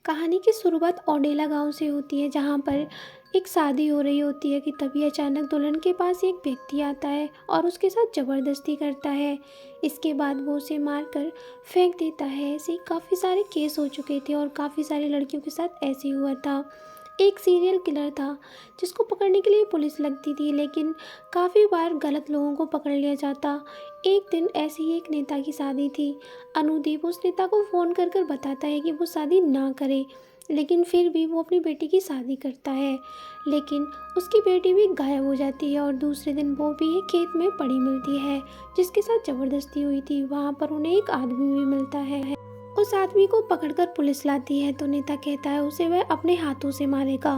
कहानी की शुरुआत ओडेला गांव से होती है, जहां पर एक शादी हो रही होती है कि तभी अचानक दुल्हन के पास एक व्यक्ति आता है और उसके साथ ज़बरदस्ती करता है। इसके बाद वो उसे मारकर फेंक देता है। ऐसे ही काफ़ी सारे केस हो चुके थे और काफ़ी सारी लड़कियों के साथ ऐसे ही हुआ था। एक सीरियल किलर था जिसको पकड़ने के लिए पुलिस लगती थी, लेकिन काफ़ी बार गलत लोगों को पकड़ लिया जाता। एक दिन ऐसे ही एक नेता की शादी थी। अनुदीप उस नेता को फ़ोन कर कर बताता है कि वो शादी ना करे, लेकिन फिर भी वो अपनी बेटी की शादी करता है। लेकिन उसकी बेटी भी गायब हो जाती है और दूसरे दिन वो भी एक खेत में पड़ी मिलती है जिसके साथ ज़बरदस्ती हुई थी। वहाँ पर उन्हें एक आदमी भी मिलता है। उस आदमी को पकड़कर पुलिस लाती है तो नेता कहता है उसे वह अपने हाथों से मारेगा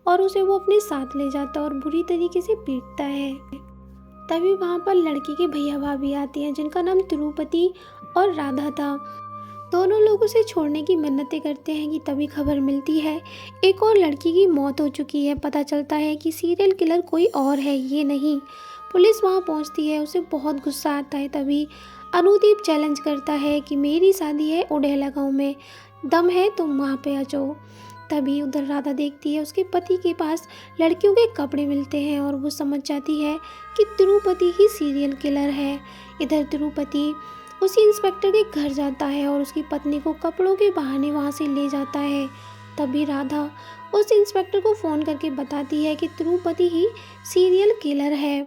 और उसे वो अपने साथ ले जाता है और बुरी तरीके से पीटता है। तभी वहाँ पर लड़की के भैया भाभी आती हैं जिनका नाम तिरुपति और राधा था। दोनों लोग उसे छोड़ने की मिन्नतें करते हैं कि तभी खबर मिलती है एक और लड़की की मौत हो चुकी है। पता चलता है कि सीरियल किलर कोई और है, ये नहीं। पुलिस वहाँ पहुँचती है, उसे बहुत गुस्सा आता है। तभी अनुदीप चैलेंज करता है कि मेरी शादी है ओडेला गाँव में, दम है तुम वहाँ पे आ जाओ। तभी उधर राधा देखती है उसके पति के पास लड़कियों के कपड़े मिलते हैं और वो समझ जाती है कि तिरुपति ही सीरियल किलर है। इधर तिरुपति उसी इंस्पेक्टर के घर जाता है और उसकी पत्नी को कपड़ों के बहाने वहाँ से ले जाता है। तभी राधा उस इंस्पेक्टर को फ़ोन करके बताती है कि तिरुपति ही सीरियल किलर है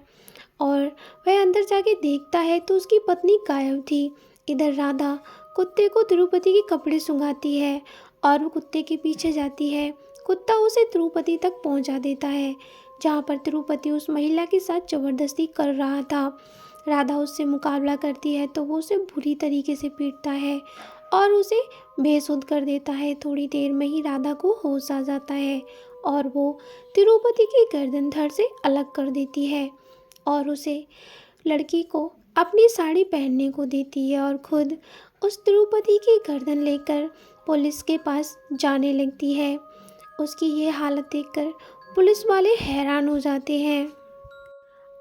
और वह अंदर जाके देखता है तो उसकी पत्नी गायब थी। इधर राधा कुत्ते को तिरुपति के कपड़े सुंघाती है और वो कुत्ते के पीछे जाती है। कुत्ता उसे तिरुपति तक पहुंचा देता है जहां पर तिरुपति उस महिला के साथ ज़बरदस्ती कर रहा था। राधा उससे मुकाबला करती है तो वो उसे बुरी तरीके से पीटता है और उसे बेसुध कर देता है। थोड़ी देर में ही राधा को होश आ जाता है और वो तिरुपति की गर्दन धड़ से अलग कर देती है और उसे लड़की को अपनी साड़ी पहनने को देती है और खुद उस तिरुपति की गर्दन लेकर पुलिस के पास जाने लगती है। उसकी ये हालत देखकर पुलिस वाले हैरान हो जाते हैं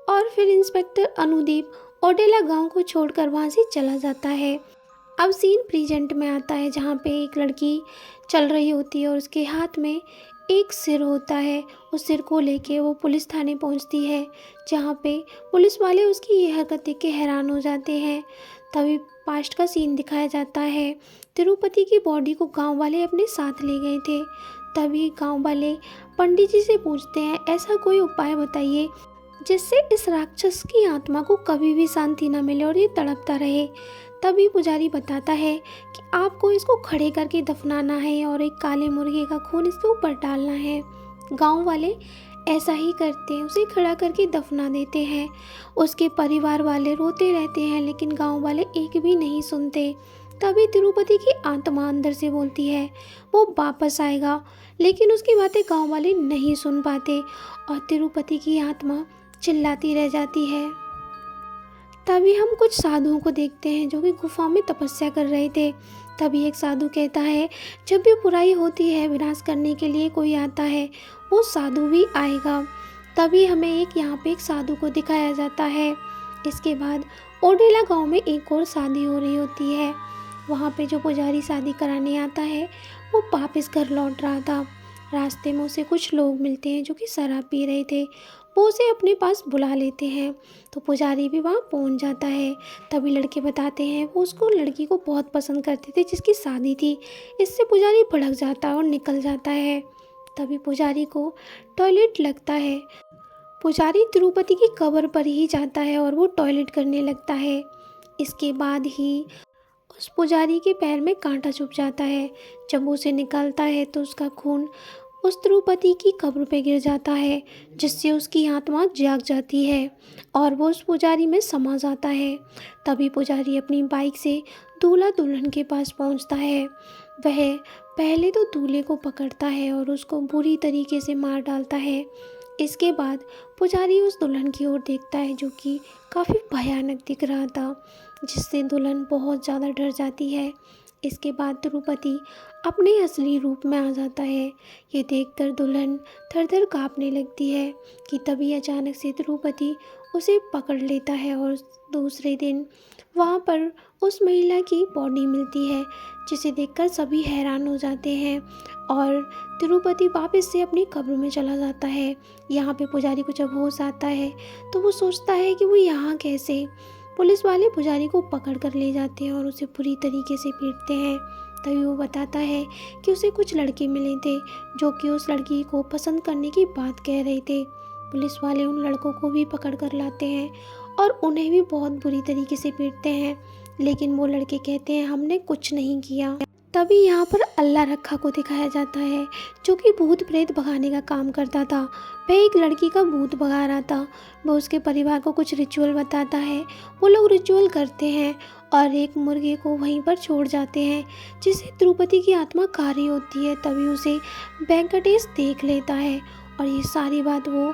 और फिर इंस्पेक्टर अनुदीप ओडेला गांव को छोड़कर वहां से चला जाता है। अब सीन प्रेजेंट में आता है जहाँ पे एक लड़की चल रही होती है और उसके हाथ में एक सिर होता है। उस सिर को लेके वो पुलिस थाने पहुँचती है जहाँ पे पुलिस वाले उसकी ये हरकत देख के हैरान हो जाते हैं। तभी पास्ट का सीन दिखाया जाता है। तिरुपति की बॉडी को गांव वाले अपने साथ ले गए थे। तभी गांव वाले पंडित जी से पूछते हैं ऐसा कोई उपाय बताइए जिससे इस राक्षस की आत्मा को कभी भी शांति न मिले और ये तड़पता रहे। तभी पुजारी बताता है कि आपको इसको खड़े करके दफनाना है और एक काले मुर्गे का खून इसके ऊपर डालना है। गांव वाले ऐसा ही करते हैं, उसे खड़ा करके दफना देते हैं। उसके परिवार वाले रोते रहते हैं लेकिन गांव वाले एक भी नहीं सुनते। तभी तिरुपति की आत्मा अंदर से बोलती है वो वापस आएगा, लेकिन उसकी बातें गांव वाले नहीं सुन पाते और तिरुपति की आत्मा चिल्लाती रह जाती है। तभी हम कुछ साधुओं को देखते हैं जो कि गुफा में तपस्या कर रहे थे। तभी एक साधु कहता है जब भी बुराई होती है विनाश करने के लिए कोई आता है, वो साधु भी आएगा। तभी हमें यहाँ पे एक साधु को दिखाया जाता है। इसके बाद ओडेला गांव में एक और शादी हो रही होती है। वहाँ पे जो पुजारी शादी कराने आता है वो वापस घर लौट रहा था। रास्ते में उसे कुछ लोग मिलते हैं जो कि शराब पी रहे थे। वो उसे अपने पास बुला लेते हैं तो पुजारी भी वहाँ पहुँच जाता है। तभी लड़के बताते हैं वो उसको लड़की को बहुत पसंद करते थे जिसकी शादी थी। इससे पुजारी भड़क जाता है और निकल जाता है। तभी पुजारी को टॉयलेट लगता है। पुजारी तिरुपति की कब्र पर ही जाता है और वो टॉयलेट करने लगता है। इसके बाद ही उस पुजारी के पैर में कांटा चुभ जाता है। जब उसे निकालता है तो उसका खून उस तिरुपति की कब्र पे गिर जाता है, जिससे उसकी आत्मा जाग जाती है और वो उस पुजारी में समा जाता है। तभी पुजारी अपनी बाइक से दूल्हा दुल्हन के पास पहुंचता है। वह पहले तो दूल्हे को पकड़ता है और उसको बुरी तरीके से मार डालता है। इसके बाद पुजारी उस दुल्हन की ओर देखता है जो कि काफ़ी भयानक दिख रहा था, जिससे दुल्हन बहुत ज़्यादा डर जाती है। इसके बाद तिरुपति अपने असली रूप में आ जाता है। ये देखकर दुल्हन थर-थर काँपने लगती है कि तभी अचानक से तिरुपति उसे पकड़ लेता है और दूसरे दिन वहाँ पर उस महिला की बॉडी मिलती है जिसे देखकर सभी हैरान हो जाते हैं और तिरुपति वापस से अपनी कब्र में चला जाता है। यहाँ पे पुजारी को जब होश आता है तो वो सोचता है कि वो यहाँ कैसे। पुलिस वाले पुजारी को पकड़ कर ले जाते हैं और उसे बुरी तरीके से पीटते हैं। तभी वो बताता है कि उसे कुछ लड़के मिले थे जो कि उस लड़की को पसंद करने की बात कह रहे थे। पुलिस वाले उन लड़कों को भी पकड़ कर लाते हैं और उन्हें भी बहुत बुरी तरीके से पीटते हैं, लेकिन वो लड़के कहते हैं हमने कुछ नहीं किया। तभी यहाँ पर अल्लाह रखा को दिखाया जाता है जो कि भूत प्रेत भगाने का काम करता था। वह एक लड़की का भूत भगा रहा था। वह उसके परिवार को कुछ रिचुअल बताता है। वो लोग रिचुअल करते हैं और एक मुर्गे को वहीं पर छोड़ जाते हैं जिससे तिरुपति की आत्मा खा रही होती है। तभी उसे वेंकटेश देख लेता है और ये सारी बात वो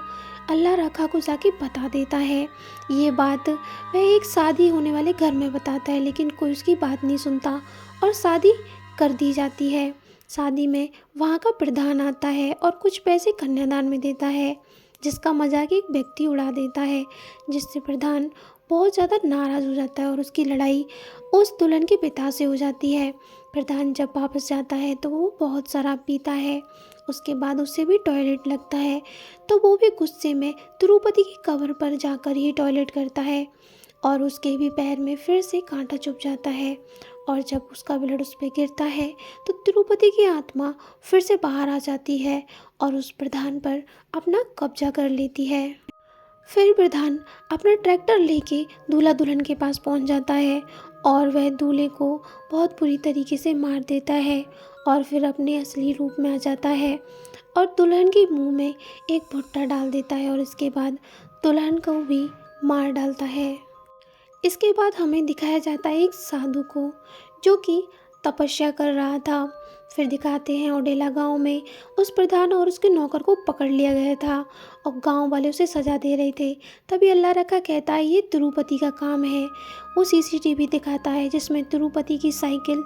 अल्लाह रखा को जाके बता देता है। ये बात वह एक शादी होने वाले घर में बताता है, लेकिन कोई उसकी बात नहीं सुनता और शादी कर दी जाती है। शादी में वहाँ का प्रधान आता है और कुछ पैसे कन्यादान में देता है, जिसका मजाक एक व्यक्ति उड़ा देता है, जिससे प्रधान बहुत ज़्यादा नाराज़ हो जाता है और उसकी लड़ाई उस दुल्हन के पिता से हो जाती है। प्रधान जब वापस जाता है तो वो बहुत शराब पीता है। उसके बाद उससे भी टॉयलेट लगता है तो वो भी गुस्से में तिरुपति की कब्र पर जाकर ही टॉयलेट करता है और उसके भी पैर में फिर से कांटा चुभ जाता है और जब उसका ब्लड उस पर गिरता है तो तिरुपति की आत्मा फिर से बाहर आ जाती है और उस प्रधान पर अपना कब्जा कर लेती है। फिर प्रधान अपना ट्रैक्टर लेके दूल्हा दुल्हन के पास पहुंच जाता है और वह दूल्हे को बहुत बुरी तरीके से मार देता है और फिर अपने असली रूप में आ जाता है और दुल्हन के मुंह में एक भुट्टा डाल देता है और इसके बाद दुल्हन को भी मार डालता है। इसके बाद हमें दिखाया जाता है एक साधु को जो कि तपस्या कर रहा था। फिर दिखाते हैं ओडेला गांव में उस प्रधान और उसके नौकर को पकड़ लिया गया था और गांव वाले उसे सजा दे रहे थे। तभी अल्लाह रखा कहता है ये तिरुपति का काम है। वो सीसीटीवी दिखाता है जिसमें तिरुपति की साइकिल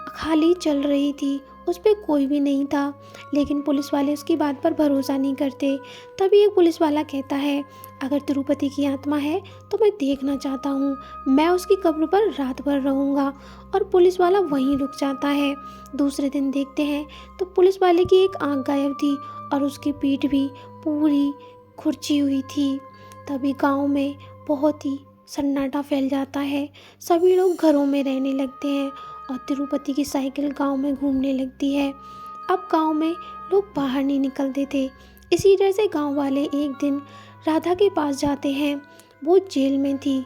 खाली चल रही थी, उस पर कोई भी नहीं था, लेकिन पुलिस वाले उसकी बात पर भरोसा नहीं करते। तभी एक पुलिस वाला कहता है अगर तिरुपति की आत्मा है तो मैं देखना चाहता हूँ, मैं उसकी कब्र पर रात भर रहूँगा। और पुलिस वाला वहीं रुक जाता है। दूसरे दिन देखते हैं तो पुलिस वाले की एक आंख गायब थी और उसकी पीठ भी पूरी खुरची हुई थी। तभी गांव में बहुत ही सन्नाटा फैल जाता है। सभी लोग घरों में रहने लगते हैं और तिरुपति की साइकिल गांव में घूमने लगती है। अब गांव में लोग बाहर नहीं निकलते थे। इसी तरह से गांव वाले एक दिन राधा के पास जाते हैं। वो जेल में थी।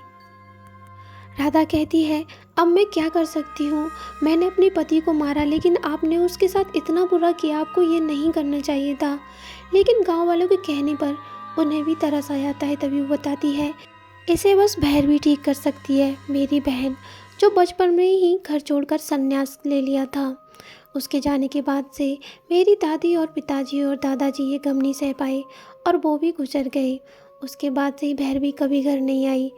राधा कहती है अब मैं क्या कर सकती हूँ, मैंने अपने पति को मारा लेकिन आपने उसके साथ इतना बुरा किया, आपको ये नहीं करना चाहिए था। लेकिन गांव वालों के कहने पर उन्हें भी तरस आ जाता है। तभी वो बताती है इसे बस बहन भी ठीक कर सकती है, मेरी बहन जो बचपन में ही घर छोड़कर संन्यास ले लिया था। उसके जाने के बाद से मेरी दादी और पिताजी और दादाजी ये गम नहीं सह पाए और वो भी गुजर गए। उसके बाद से भैरवी कभी घर नहीं आई।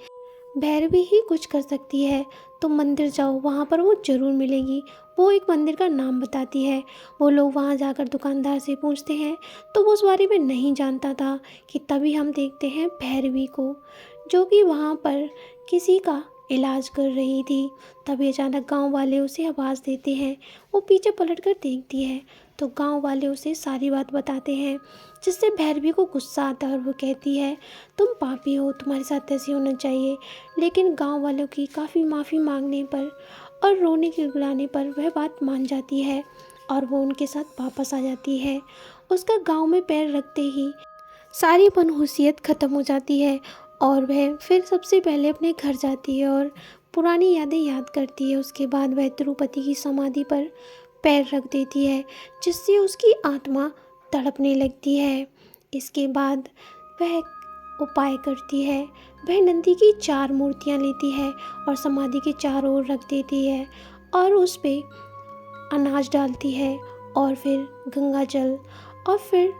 भैरवी ही कुछ कर सकती है, तुम मंदिर जाओ, वहाँ पर वो ज़रूर मिलेगी। वो एक मंदिर का नाम बताती है। वो लोग वहाँ जाकर दुकानदार से पूछते हैं तो वो उस बारे में नहीं जानता था कि तभी हम देखते हैं भैरवी को जो कि वहाँ पर किसी का इलाज कर रही थी। तभी अचानक गांव वाले उसे आवाज़ देते हैं। वो पीछे पलटकर देखती है तो गांव वाले उसे सारी बात बताते हैं, जिससे भैरवी को गुस्सा आता है और वो कहती है तुम पापी हो, तुम्हारे साथ ऐसे होना चाहिए। लेकिन गांव वालों की काफ़ी माफ़ी मांगने पर और रोने गिड़गिड़ाने पर वह बात मान जाती है और वो उनके साथ वापस आ जाती है। उसका गाँव में पैर रखते ही सारी मनहूसियत ख़त्म हो जाती है और वह फिर सबसे पहले अपने घर जाती है और पुरानी यादें याद करती है। उसके बाद वह तिरुपति की समाधि पर पैर रख देती है, जिससे उसकी आत्मा तड़पने लगती है। इसके बाद वह उपाय करती है। वह नंदी की 4 मूर्तियां लेती है और समाधि के चारों ओर रख देती है और उस पर अनाज डालती है और फिर गंगा जल और फिर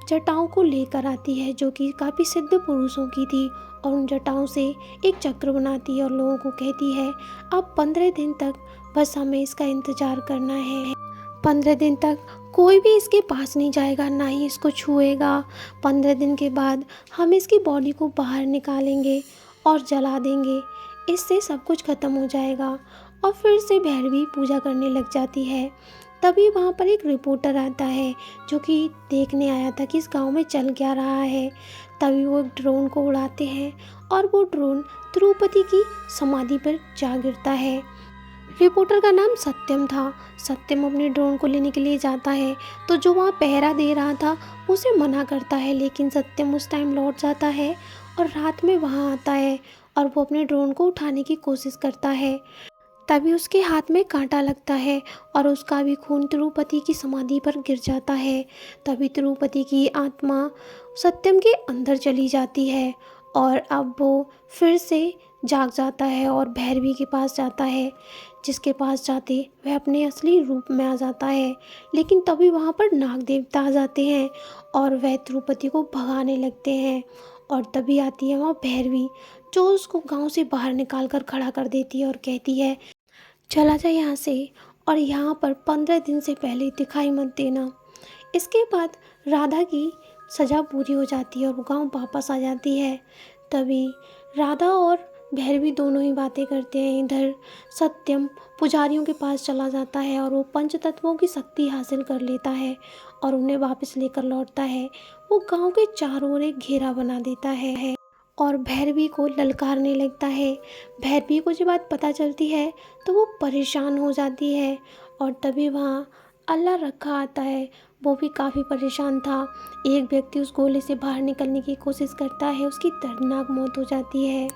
जटाओं को लेकर आती है जो कि काफ़ी सिद्ध पुरुषों की थी और उन जटाओं से एक चक्र बनाती है और लोगों को कहती है अब 15 दिन तक बस हमें इसका इंतज़ार करना है। 15 दिन तक कोई भी इसके पास नहीं जाएगा, ना ही इसको छुएगा। 15 दिन के बाद हम इसकी बॉडी को बाहर निकालेंगे और जला देंगे, इससे सब कुछ ख़त्म हो जाएगा। और फिर से भैरवी पूजा करने लग जाती है। तभी वहाँ पर एक रिपोर्टर आता है जो कि देखने आया था कि इस गांव में चल क्या रहा है। तभी वो एक ड्रोन को उड़ाते हैं और वो ड्रोन तिरुपति की समाधि पर जा गिरता है। रिपोर्टर का नाम सत्यम था। सत्यम अपने ड्रोन को लेने के लिए जाता है तो जो वहाँ पहरा दे रहा था उसे मना करता है, लेकिन सत्यम उस टाइम लौट जाता है और रात में वहाँ आता है और वो अपने ड्रोन को उठाने की कोशिश करता है। तभी उसके हाथ में कांटा लगता है और उसका भी खून तिरुपति की समाधि पर गिर जाता है। तभी तिरुपति की आत्मा सत्यम के अंदर चली जाती है और अब वो फिर से जाग जाता है और भैरवी के पास जाता है, जिसके पास जाते वह अपने असली रूप में आ जाता है। लेकिन तभी वहाँ पर नाग देवता आ जाते हैं और वह तिरुपति को भगाने लगते हैं और तभी आती है वहाँ भैरवी, जो उसको गांव से बाहर निकाल कर खड़ा कर देती है और कहती है, चला जा यहाँ से और यहाँ पर 15 दिन से पहले दिखाई मत देना। इसके बाद राधा की सज़ा पूरी हो जाती है और वो गाँव वापस आ जाती है। तभी राधा और भैरवी दोनों ही बातें करते हैं। इधर सत्यम पुजारियों के पास चला जाता है और वो पंच तत्वों की शक्ति हासिल कर लेता है और उन्हें वापस लेकर लौटता है। वो गांव के चारों ओर एक घेरा बना देता है और भैरवी को ललकारने लगता है। भैरवी को जब बात पता चलती है तो वो परेशान हो जाती है और तभी वहाँ अल्लाह रखा आता है। वो भी काफ़ी परेशान था। एक व्यक्ति उस गोले से बाहर निकलने की कोशिश करता है, उसकी दर्दनाक मौत हो जाती है।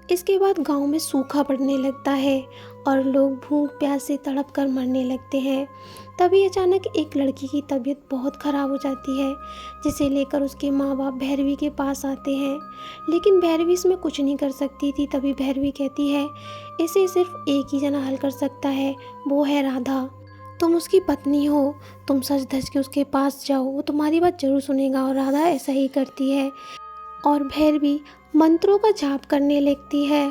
इसके बाद गांव में सूखा पड़ने लगता है और लोग भूख प्यास से तड़प कर मरने लगते हैं। तभी अचानक एक लड़की की तबीयत बहुत ख़राब हो जाती है, जिसे लेकर उसके माँ बाप भैरवी के पास आते हैं। लेकिन भैरवी इसमें कुछ नहीं कर सकती थी। तभी भैरवी कहती है, इसे सिर्फ एक ही जना हल कर सकता है, वो है राधा। तुम उसकी पत्नी हो, तुम सच धज के उसके पास जाओ, वो तुम्हारी बात जरूर सुनेगा। और राधा ऐसा ही करती है और भैरवी मंत्रों का जाप करने लगती है।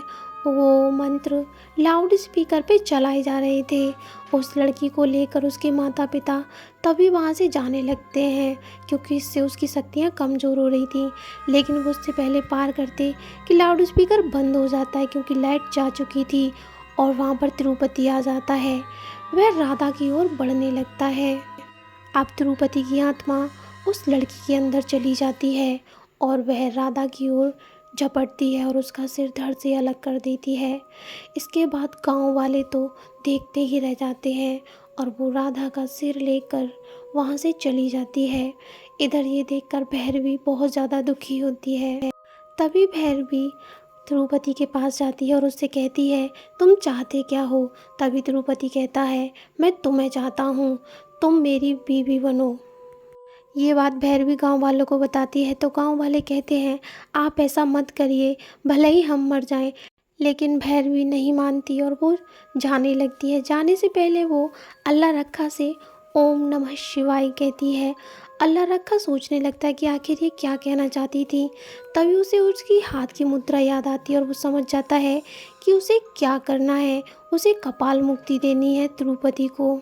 वो मंत्र लाउड स्पीकर पे चलाए जा रहे थे। उस लड़की को लेकर उसके माता पिता तभी वहाँ से जाने लगते हैं, क्योंकि इससे उसकी शक्तियाँ कमज़ोर हो रही थी। लेकिन वो उससे पहले पार करते कि लाउड स्पीकर बंद हो जाता है, क्योंकि लाइट जा चुकी थी और वहाँ पर तिरुपति आ जाता है। वह राधा की ओर बढ़ने लगता है। अब तिरुपति की आत्मा उस लड़की के अंदर चली जाती है और वह राधा की ओर झपटती है और उसका सिर धड़ से अलग कर देती है। इसके बाद गांव वाले तो देखते ही रह जाते हैं और वो राधा का सिर लेकर वहाँ से चली जाती है। इधर ये देखकर भैरवी बहुत ज़्यादा दुखी होती है। तभी भैरवी तिरुपति के पास जाती है और उससे कहती है, तुम चाहते क्या हो? तभी तिरुपति कहता है, मैं तुम्हें चाहता हूँ, तुम मेरी बीवी बनो। ये बात भैरवी गांव वालों को बताती है तो गांव वाले कहते हैं, आप ऐसा मत करिए, भले ही हम मर जाएं। लेकिन भैरवी नहीं मानती और वो जाने लगती है। जाने से पहले वो अल्लाह रखा से ओम नमः शिवाय कहती है। अल्लाह रखा सोचने लगता है कि आखिर ये क्या कहना चाहती थी। तभी उसे उसकी हाथ की मुद्रा याद आती है और वो समझ जाता है कि उसे क्या करना है। उसे कपाल मुक्ति देनी है तिरुपति को।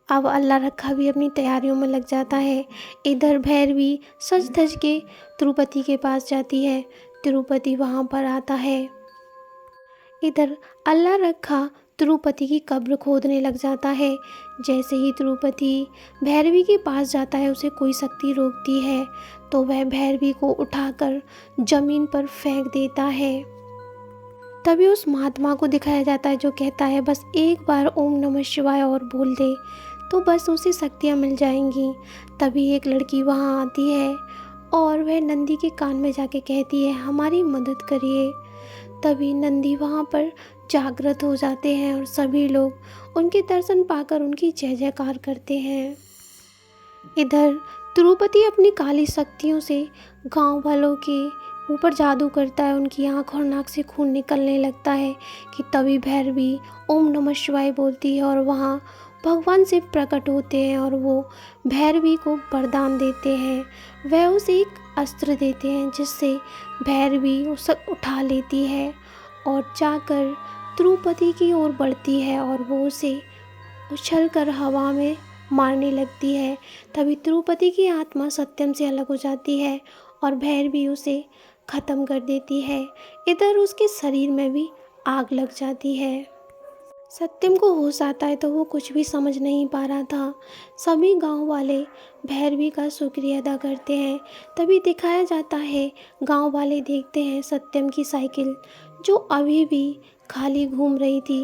अब अल्लाह रखा भी अपनी तैयारियों में लग जाता है। इधर भैरवी सज धज के तिरुपति के पास जाती है। तिरुपति वहाँ पर आता है। इधर अल्लाह रखा तिरुपति की कब्र खोदने लग जाता है। जैसे ही तिरुपति भैरवी के पास जाता है, उसे कोई शक्ति रोकती है तो वह भैरवी को उठाकर जमीन पर फेंक देता है। तभी उस महात्मा को दिखाया जाता है जो कहता है, बस एक बार ओम नमः शिवाय और बोल दे तो बस उसे शक्तियाँ मिल जाएंगी। तभी एक लड़की वहाँ आती है और वह नंदी के कान में जाके कहती है, हमारी मदद करिए। तभी नंदी वहाँ पर जागृत हो जाते हैं और सभी लोग उनके दर्शन पाकर उनकी जय जयकार करते हैं। इधर तिरुपति अपनी काली शक्तियों से गांव वालों के ऊपर जादू करता है। उनकी आँख और नाक से खून निकलने लगता है कि तभी भैरवी ओम नमः शिवाय बोलती है और वहाँ भगवान शिव प्रकट होते हैं और वो भैरवी को वरदान देते हैं। वह उसे एक अस्त्र देते हैं जिससे भैरवी उसे उठा लेती है और जाकर तिरुपति की ओर बढ़ती है और वो उसे उछलकर हवा में मारने लगती है। तभी तिरुपति की आत्मा सत्यम से अलग हो जाती है और भैरवी उसे ख़त्म कर देती है। इधर उसके शरीर में भी आग लग जाती है। सत्यम को होश आता है तो वो कुछ भी समझ नहीं पा रहा था। सभी गांव वाले भैरवी का शुक्रिया अदा करते हैं। तभी दिखाया जाता है, गांव वाले देखते हैं सत्यम की साइकिल जो अभी भी खाली घूम रही थी।